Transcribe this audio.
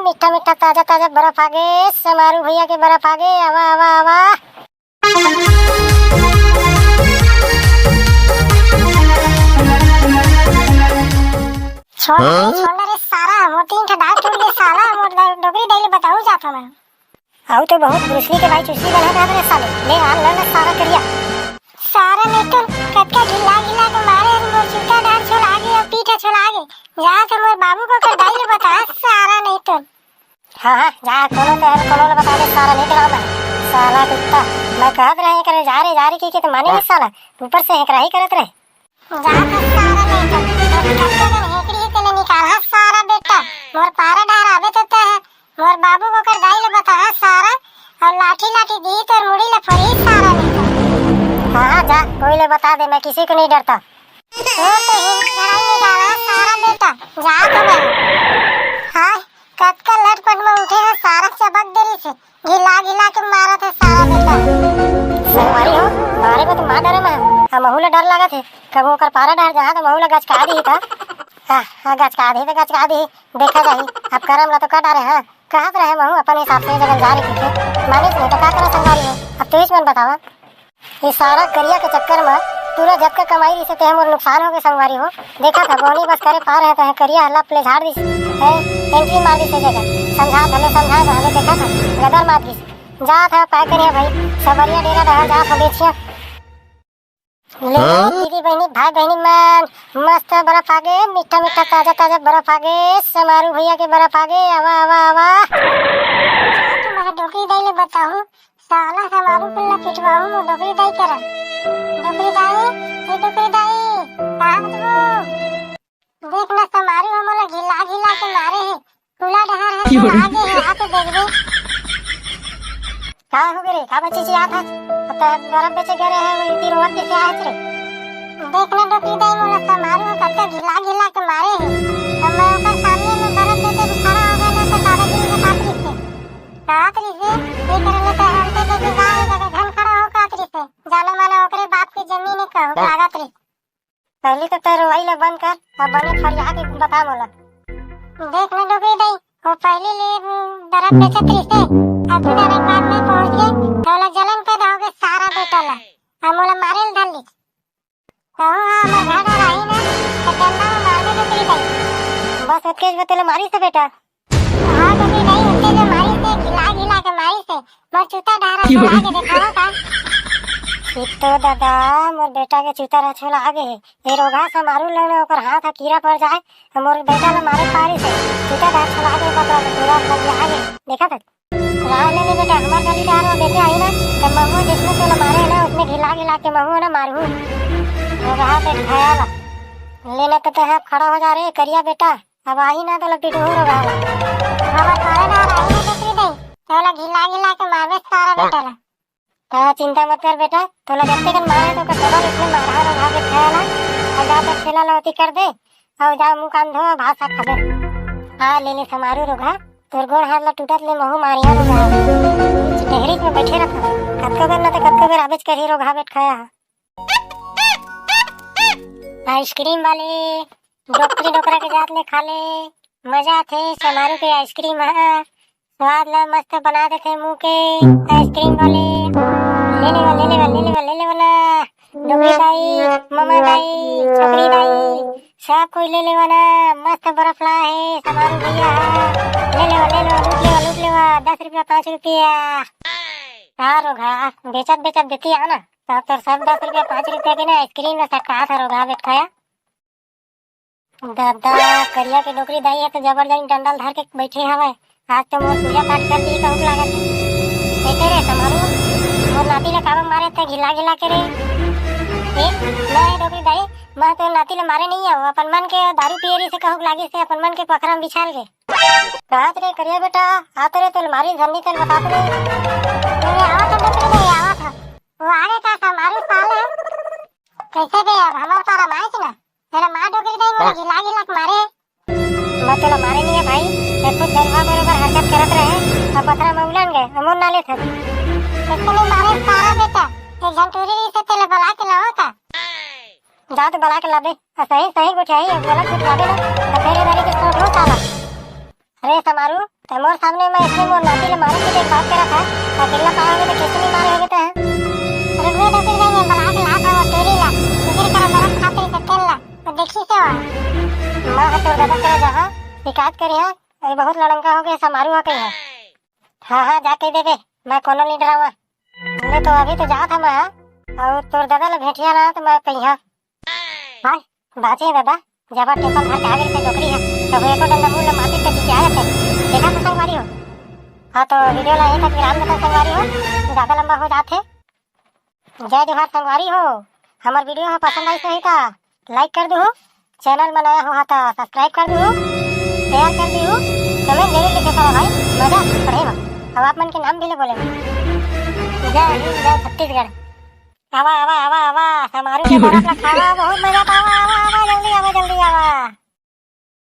मीठा मीठा ताजा ताजा बर्फ आ गए, समारू भैया के बर्फ आ गए। आवा आवा आवा। छोड़ रे सारा, मोर तीन ठा डाल टूट गए साला। मोर डोगरी दैले बताऊ जात मैं। आउ तो बहुत ब्रूसली के भाई चुस्सी बना था रे साले। ले आ ले सारा करिया। सारा ने तो कटका ढिला ढिला के मारे मोर चूता डाल छोड़ आगे और पीठा छोड़ आगे। जा तो मोर बाबू को कर दैले बता सारा नहीं तो। हां जा कोनो ने बता दे सारा नहीं तो मैं। साला कुत्ता मैं कहत रहे करे जा रे की के तो माने नहीं साला। ऊपर से एकराही करत रहे। जा तो सारा नहीं तो कटका के हेकड़ी के निकाल हा सारा बेटा। मोर पारा डार आवे तो है। मोर बाबू को कर दैले बता सारा और लाठी लाठी दी तो मुड़ी ले फरी सारा नहीं तो। हां जा कोई ले बता दे, मैं किसी को नहीं डरता। तो लड़ाई में डाला सारा बेटा। जा तो मैं हां कटका लटपट में उठे है सारा चबक देरी से गिला के मारा था सारा बेटा। संगवारी हो मारे को तो मार डरे मैं। हम बहुला डर लगा थे कब ओकर पारा डर जहां तो बहुला गच का दी था। हां गच का दी देखा जाही अब करम ला तो का डरे। हां कहत रहे महू अपन हिसाब से जगह जा रही थी मानिस नहीं तो का करे संगवारी हो। अब तो इसमें बतावा ये सारा करिया के चक्कर में पूरा जब का कमाई रही से ते हमर नुकसान हो गए संगवारी हो। देखा था बोनी बस करे पार रहता है करिया हल्ला प्ले झाड़ दी है एंट्री मार दी से जगह समझा हमें देखा था गदर मार दी जा था पैक करिया भाई सबरिया डेरा रहा जा था बेचिया ले दीदी बहनी भाई बहनी मन मस्त बर्फ आ गए, मीठा मीठा ताजा ताजा बर्फ आ गए, समारू भैया के बर्फ आ गए। आवा आवा आवा तुम्हारा डोकरी दाई ले बताऊं साला समारू पुल्ला पिटवाऊं मो डोकरी दाई करा डोकरी दाई कहां तू देख ना समारू हमला गिला के मारे है पुला डहर है आगे है आके देख दे का हो गए रे का बच्चे से आता पता बर्फ बेचे गए है वो इतनी रोवत के आए रे। देखना डोकरी दाई मोला समारू कटका गिला के मारे है हम ओकर सामने में बर्फ बेचे खड़ा हो गया ना तो दादागिरी के कातरी से ये करले तो हम तो गाय जगह घन खड़ा हो कातरी से जानो मानो ओकरे बाप की जमीन है कहू लागत रे। पहले तो तेरे वाई ले बंद कर अब बने फरिया के बता मोला। देखना डोकरी दाई वो पहले ले बर्फ बेचत रही से अब थोड़ा बाद में पहुंच गए तोला जलन पैदा हो गए सारा बेटा ला हम मोला मारे धर ली कहू हां मैं घर रही ना तो डंडा मारने डोकरी दाई बस अकेज में तोला मारी से बेटा। हां डोकरी दाई उते जो मारी से गिला के मारी से मोर चूता डारा से आगे देखावा का तो दादा मोर बेटा के चूता रा छोला आगे ये रोगा से मारू लेने ओकर हाथ कीड़ा पड़ जाए मोर बेटा ने मारे पारी से चूता डार छोला आगे पता पूरा लग आगे देखा था राव लेने बेटा हमार गली डार में बेटे आई ना तो मम्मू जिसमें तो मारे ना उसमें गिला के मम्मू ना मारू रोगा पे खाया लेने तो है खड़ा हो जा रे करिया बेटा अब आई ना तो लपटी हो रोगा हमार पारे ना आई ना डोकरी दे तोला गिला के मारवे सारा बेटा ला तो चिंता मत कर बेटा तोला जब तक मारे तो कटोरा इसमें मारा रोगा के खाया ना और जा तक खेला लौती कर दे और जा मुंह कान धो भात साग खा दे। हां ले समारू रोगा तोर गोड़ हाथ ला टूटत ले महू मारिया रोगा डेहरी में बैठे रखा कतको बेर ना तो कतको बेर आबेज कर ही रोगा बैठ खाया। आइसक्रीम वाले डॉक्टरी डोकरा के जात ले खा ले मजा थे समारू के आइसक्रीम है स्वाद ला मस्त बना देते मुंह के आइसक्रीम वाले ले वाला डोगरी दाई ममा दाई छोकरी दाई सब कोई ले वाला मस्त बर्फ ला है समारू भैया लूट ले 10 रुपया 5 रुपया हाँ रोगा बेचत देती है ना तो सब 10 रुपया 5 रुपया के ना आइसक्रीम में कहा था रोगा बैठ खाया। दादा करिया के डोकरी दाई है तो जबरदस्त डंडल धर के बैठे हवे आज तो मोर पूजा पाठ कर दी कहूं लागत ऐसे रे समारू मोर नाती ला काबा मारे थे गिला के रे ए नहीं डोकरी दाई मैं तो नाती ला मारे नहीं है अपन मन के दारू पियरी से कहूं लागी से अपन मन के पखरम बिछाल के कहत रे करिया बेटा आते रे तो मारी धरनी तेल बता दे ये आवा था डोकरी दाई आवा था वो आगे का समारू साल है कैसे बे अब हमार पारा माइक ना तेरा मां डोकरी दाई मोर गिला के मारे मैं तेला मारे नहीं है भाई मैं खुद दरवा बरोबर हरकत करत रहे अब पथरा में उलन गए अमोर नाले थे कितने मारे सारा बेटा एक घंटूरी से तेले बला के लाओ का जा तो बला के ला दे सही गुठाई गलत गुठा दे ना तेरे दारी के सोच लो साला अरे समारू तमोर सामने मैं इसमें मोर नाती ले मारे के बात करा था अकेला पाओगे तो कैसे नहीं मारे होगे तो अरे वे तो फिर मैं बना के लाता हूं टोरी ला फिर करा नरक खाते से तेल ला तो देखी से मां है तो दादा करे जहां शिकायत करी है अरे बहुत लड़ंका हो गए समारू आ गई है। हां जाके देबे मैं कोनो नहीं डरावा मैं तो अभी तो जात है मैं और तोर दादा ले भेटिया ना तो मैं कहिया हां बाजे दादा जब टेपल घर कागज पे नौकरी है तो वे को डंडा मुंह माटी पे क्या जाते देखा तो संगवारी हो। हां तो वीडियो ला एक विराम में संगवारी हो ज्यादा लंबा हो जाते। जय जोहार संगवारी हो हमार वीडियो है पसंद आई सही था लाइक कर दो चैनल में नया हो तो सब्सक्राइब कर दो शेयर कर दो कमेंट जरूर लिखे करो भाई मजा पड़ेगा अब आप मन के नाम भी ले बोलेंगे। जय हिंद जय छत्तीसगढ़। आवा आवा आवा आवा हमारे खावा बहुत मजा आवा आवा आवा जल्दी आवा